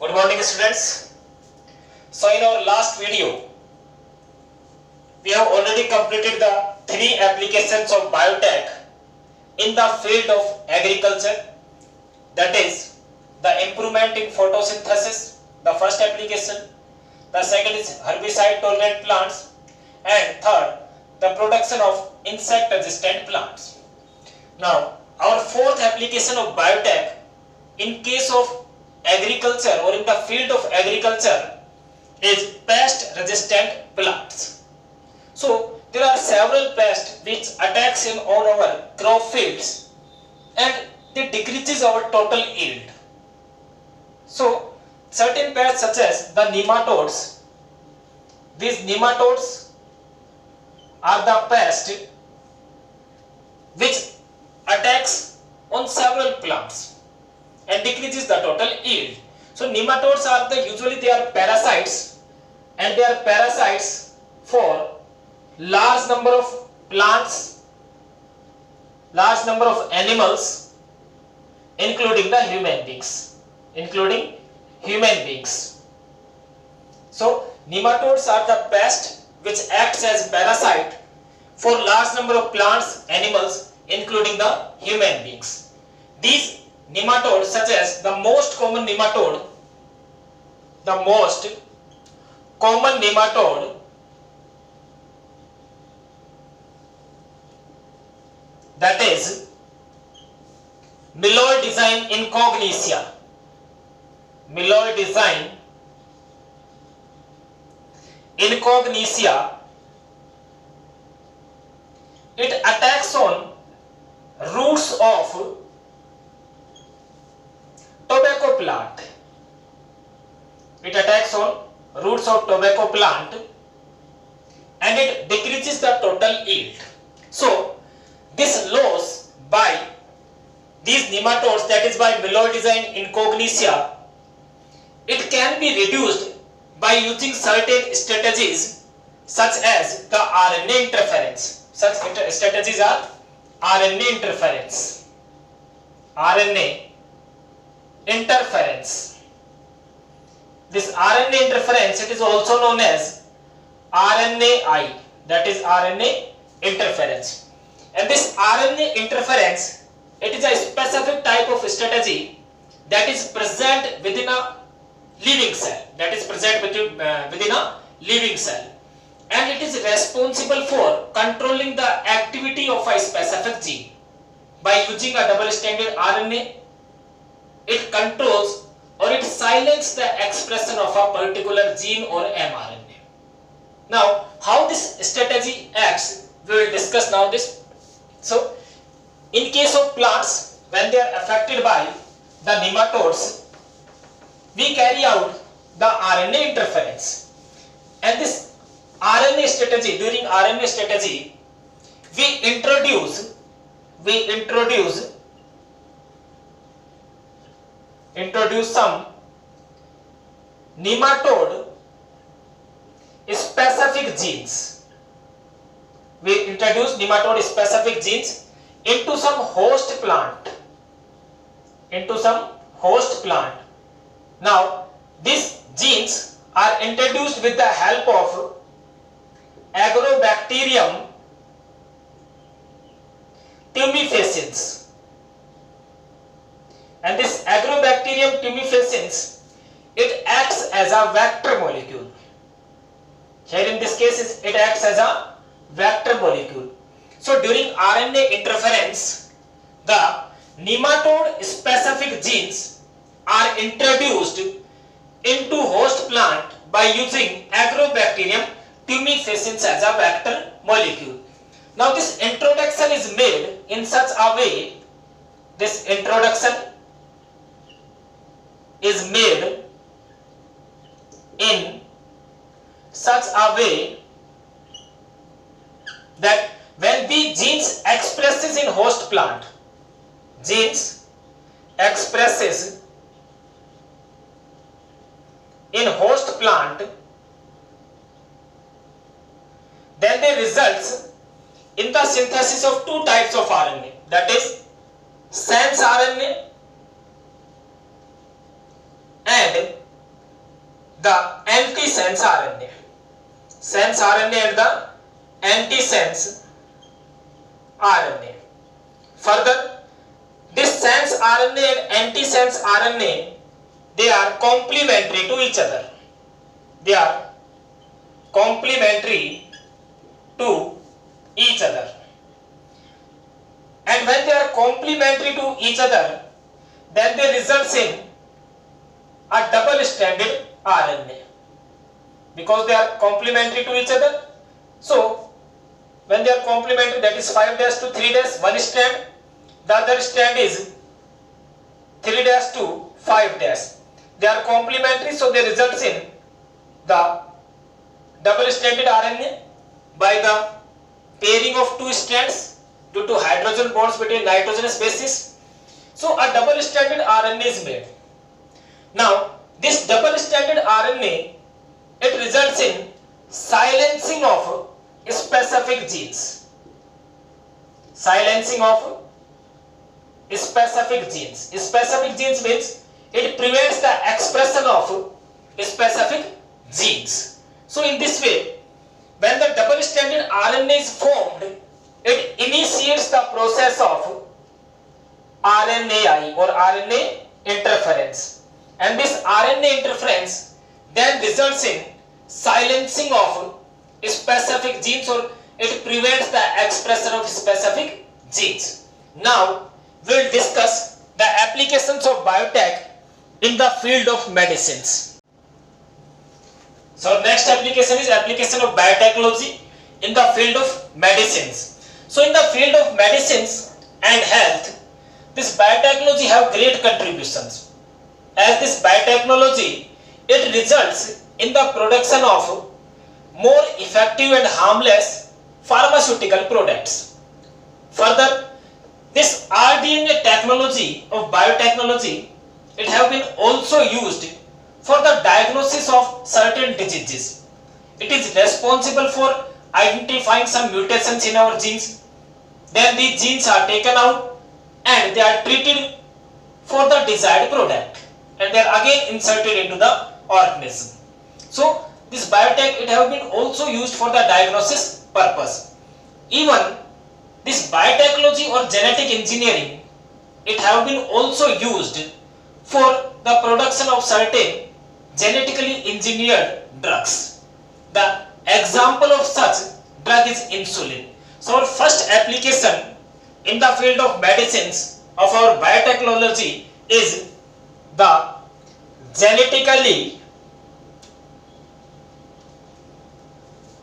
Good morning, students. So in our last video, we have already completed the 3 applications of biotech in the field of agriculture. That is the improvement in photosynthesis, the first application. The second is herbicide tolerant plants, and third, the production of insect resistant plants. Now, our fourth application of biotech in case of agriculture or in the field of agriculture is pest resistant plants. So there are several pests which attacks on our crop fields and they decreases our total yield. So certain pests such as the nematodes, these nematodes are the pest which attacks on several plants and decreases the total yield. So nematodes are usually they are parasites, and they are parasites for large number of plants, large number of animals, including the human beings, So nematodes are the pest which acts as parasite for large number of plants, animals, including the human beings. These nematodes, such as the most common nematode, that is Meloidezyme incognitia. Meloidezyme incognitia, it attacks on roots of tobacco plant. It attacks on roots of tobacco plant and it decreases the total yield. So this loss by these nematodes, that is by Meloidezyme incognitia, it can be reduced by using certain strategies such as the RNA interference. Such strategies are RNA interference. This RNA interference, it is also known as RNAi, that is RNA interference. And this RNA interference, it is a specific type of strategy that is present within a living cell. And it is responsible for controlling the activity of a specific gene. By using a double-stranded RNA, it controls or it silences the expression of a particular gene or mRNA. Now, how this strategy acts, we will discuss now this. So, in case of plants, when they are affected by the nematodes, we carry out the RNA interference. And this RNA strategy, during RNA strategy, we introduce some nematode specific genes. We introduce nematode specific genes into some host plant. Now, these genes are introduced with the help of Agrobacterium tumefaciens. And this Agrobacterium tumefaciens, it acts as a vector molecule. Here in this case, it acts as a vector molecule. So during RNA interference, the nematode specific genes are introduced into host plant by using Agrobacterium tumefaciens as a vector molecule. Now this introduction is made in such a way, that when the genes expresses in host plant, then they results in the synthesis of two types of RNA, that is sense RNA and the antisense RNA. Sense RNA and the antisense RNA. Further, this sense RNA and antisense RNA, they are complementary to each other. They are complementary to each other. And when they are complementary to each other, then they result in a double-stranded RNA. Because they are complementary to each other, so when they are complementary, that is 5' to 3', one strand, the other strand is 3' to 5'. They are complementary, so they result in the double-stranded RNA by the pairing of two strands due to hydrogen bonds between nitrogenous bases. So a double-stranded RNA is made. Now this double-stranded RNA, it results in silencing of specific genes. Silencing of specific genes. Specific genes means it prevents the expression of specific genes. So in this way, when the double-stranded RNA is formed, it initiates the process of RNAi or RNA interference. And this RNA interference then results in silencing of specific genes, or it prevents the expression of specific genes. Now we will discuss the applications of biotech in the field of medicines. So next application is application of biotechnology in the field of medicines. So in the field of medicines and health, this biotechnology have great contributions. As this biotechnology, it results in the production of more effective and harmless pharmaceutical products. Further, this rDNA technology of biotechnology, it have been also used for the diagnosis of certain diseases. It is responsible for identifying some mutations in our genes. Then these genes are taken out and they are treated for the desired product, and they are again inserted into the organism. So this biotech, it have been also used for the diagnosis purpose. Even this biotechnology or genetic engineering, it have been also used for the production of certain genetically engineered drugs. The example of such drug is insulin. So our first application in the field of medicines of our biotechnology is the genetically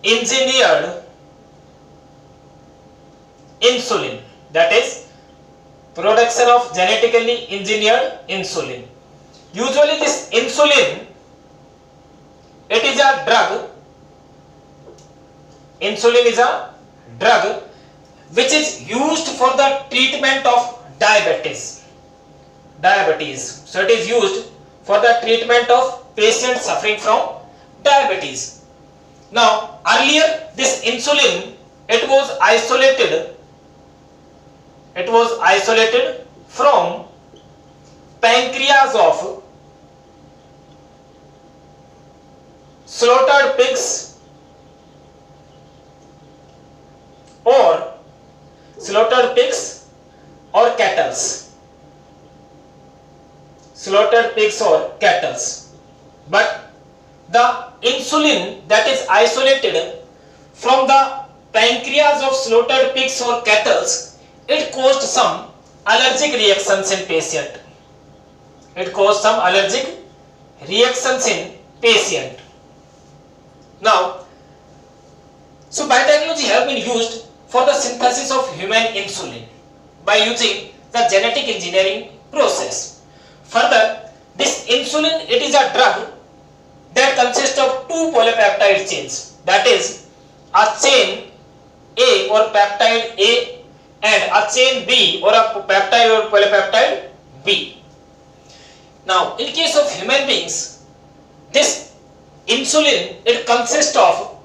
engineered insulin, that is production of genetically engineered insulin. Usually this insulin, it is a drug. Insulin is a drug which is used for the treatment of diabetes. So it is used for the treatment of patients suffering from diabetes. Now earlier this insulin, it was isolated from pancreas of slaughtered pigs or cattle. But the insulin that is isolated from the pancreas of slaughtered pigs or cattle, it caused some allergic reactions in patient. Now, so biotechnology have been used for the synthesis of human insulin by using the genetic engineering process. Further, this insulin, it is a drug that consists of two polypeptide chains, that is a chain A or peptide A and a chain B or a peptide or polypeptide B. Now in case of human beings, this insulin, it consists of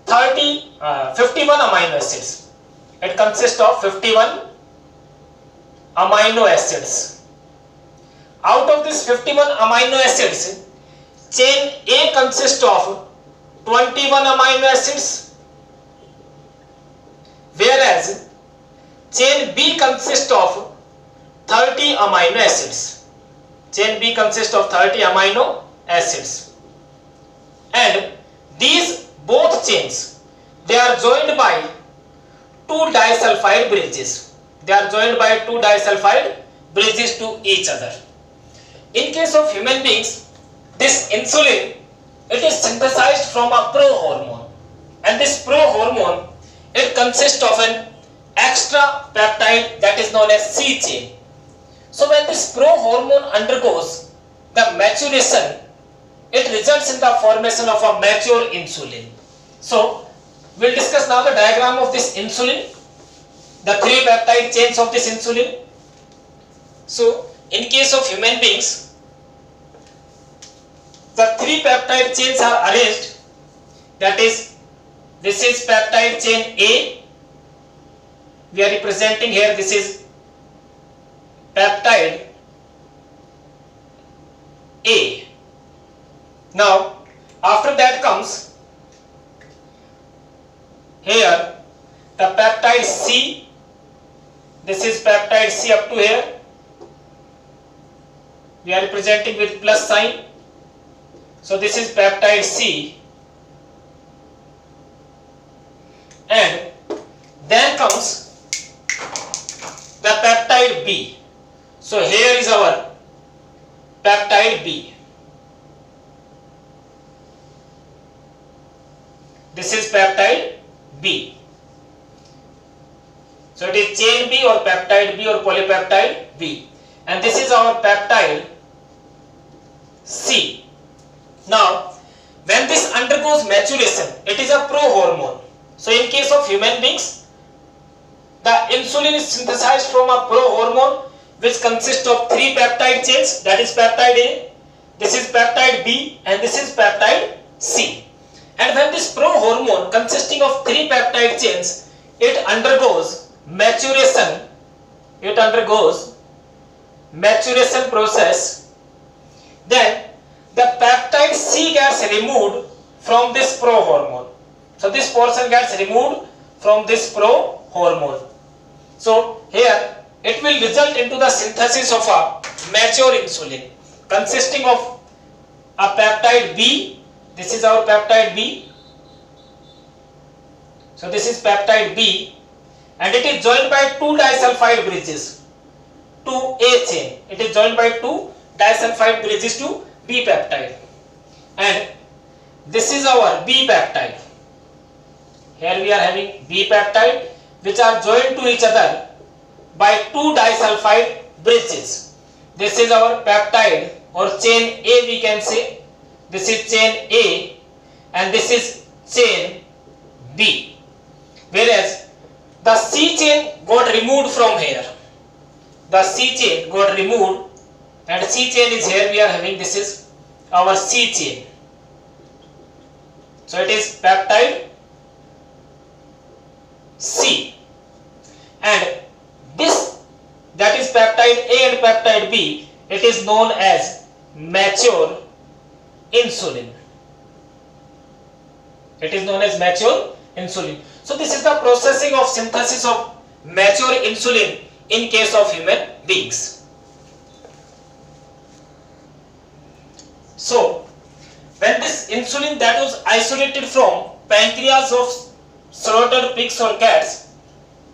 51 amino acids. It consists of 51 amino acids. Out of this 51 amino acids, chain A consists of 21 amino acids, whereas chain B consists of 30 amino acids. Chain B consists of 30 amino acids, and these both chains, they are joined by two disulfide bridges. They are joined by two disulfide bridges to each other. In case of human beings, this insulin, it is synthesized from a prohormone, and this prohormone, it consists of an extra peptide that is known as C chain. So when this prohormone undergoes the maturation, it results in the formation of a mature insulin. So we'll discuss now the diagram of this insulin, the three peptide chains of this insulin. So in case of human beings, the three peptide chains are arranged, that is, this is peptide chain A, we are representing here, this is peptide A. Now after that comes here the peptide C, this is peptide C up to here, we are representing with plus sign. So this is peptide C, and then comes the peptide B. So here is our peptide B. This is peptide B. So it is chain B or peptide B or polypeptide B, and this is our peptide C. Now when this undergoes maturation, it is a prohormone. So in case of human beings, the insulin is synthesized from a prohormone which consists of three peptide chains, that is peptide A, this is peptide B, and this is peptide C. And when this prohormone consisting of three peptide chains, it undergoes maturation, process, then the peptide C gets removed from this prohormone. So this portion gets removed from this prohormone. So here it will result into the synthesis of a mature insulin consisting of a peptide B. This is our peptide B. So this is peptide B, and it is joined by two disulfide bridges to A chain. It is joined by two disulfide bridges to B peptide, and this is our B peptide. Here we are having B peptide which are joined to each other by two disulfide bridges. This is our peptide or chain A, we can say. This is chain A and this is chain B. Whereas the C chain got removed from here. The C chain got removed, and C chain is here we are having, this is our C chain. So it is peptide C, and this, that is peptide A and peptide B, it is known as mature insulin. It is known as mature insulin. So this is the processing of synthesis of mature insulin in case of human beings. So when this insulin that was isolated from pancreas of slaughtered pigs or cats,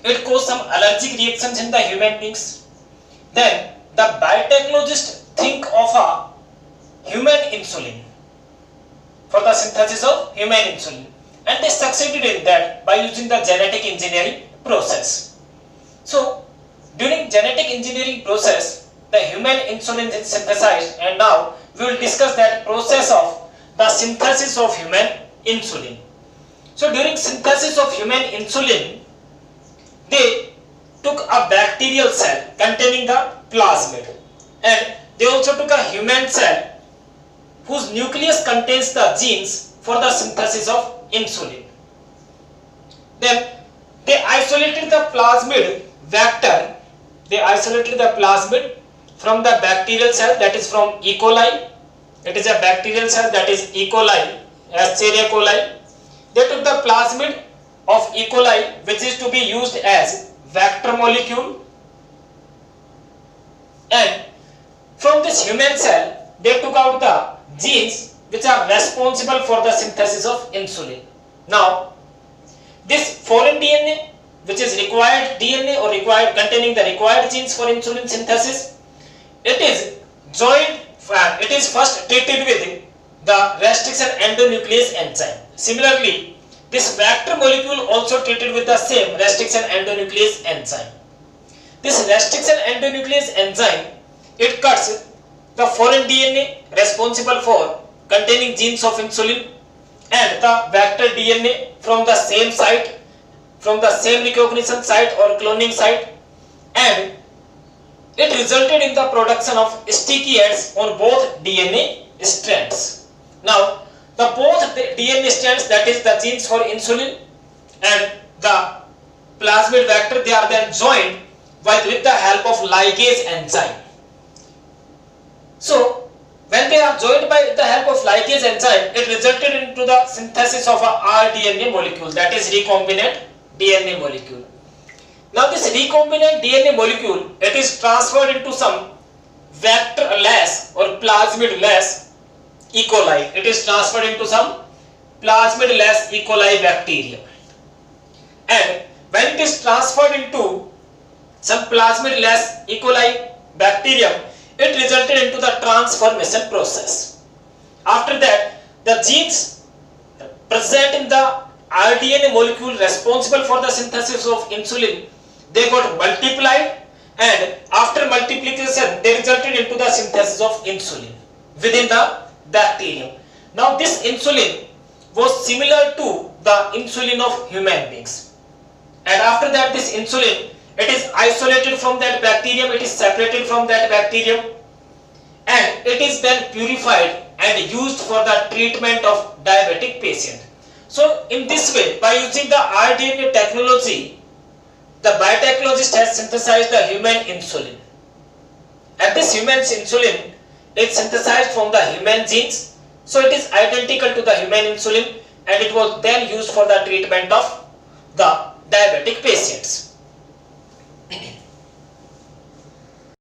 it caused some allergic reactions in the human beings. Then the biotechnologists think of a human insulin for the synthesis of human insulin, and they succeeded in that by using the genetic engineering process. So during genetic engineering process, the human insulin is synthesized, and now we will discuss that process of the synthesis of human insulin. So during synthesis of human insulin, they took a bacterial cell containing the plasmid, and they also took a human cell whose nucleus contains the genes for the synthesis of insulin. Then they isolated the plasmid vector, they isolated the plasmid from the bacterial cell, that is from E. coli, It is a bacterial cell, that is E. coli, Escherichia coli. They took the plasmid of E. coli, which is to be used as vector molecule, and from this human cell they took out the genes which are responsible for the synthesis of insulin. Now this foreign DNA, which is required DNA or required containing the required genes for insulin synthesis, it is joined, it is first treated with the restriction endonuclease enzyme. Similarly, this vector molecule also treated with the same restriction endonuclease enzyme. This restriction endonuclease enzyme, it cuts the foreign DNA responsible for containing genes of insulin and the vector DNA from the same site, from the same recognition site or cloning site, and it resulted in the production of sticky ends on both DNA strands. Now, the both DNA strands, that is the genes for insulin and the plasmid vector, they are then joined with the help of ligase enzyme. So, when they are joined by the help of ligase enzyme, it resulted into the synthesis of a rDNA molecule, that is recombinant DNA molecule. Now this recombinant DNA molecule, it is transferred into some vector-less or plasmid-less E. coli. It is transferred into some plasmid-less E. coli bacteria. And when it is transferred into some plasmid-less E. coli bacterium, it resulted into the transformation process. After that, the genes present in the rDNA molecule responsible for the synthesis of insulin, they got multiplied, and after multiplication they resulted into the synthesis of insulin within the bacterium. Now this insulin was similar to the insulin of human beings, and after that this insulin, it is isolated from that bacterium, it is separated from that bacterium, and it is then purified and used for the treatment of diabetic patient. So in this way, by using the rDNA technology, the biotechnologist has synthesized the human insulin. And this human insulin is synthesized from the human genes, so it is identical to the human insulin, and it was then used for the treatment of the diabetic patients.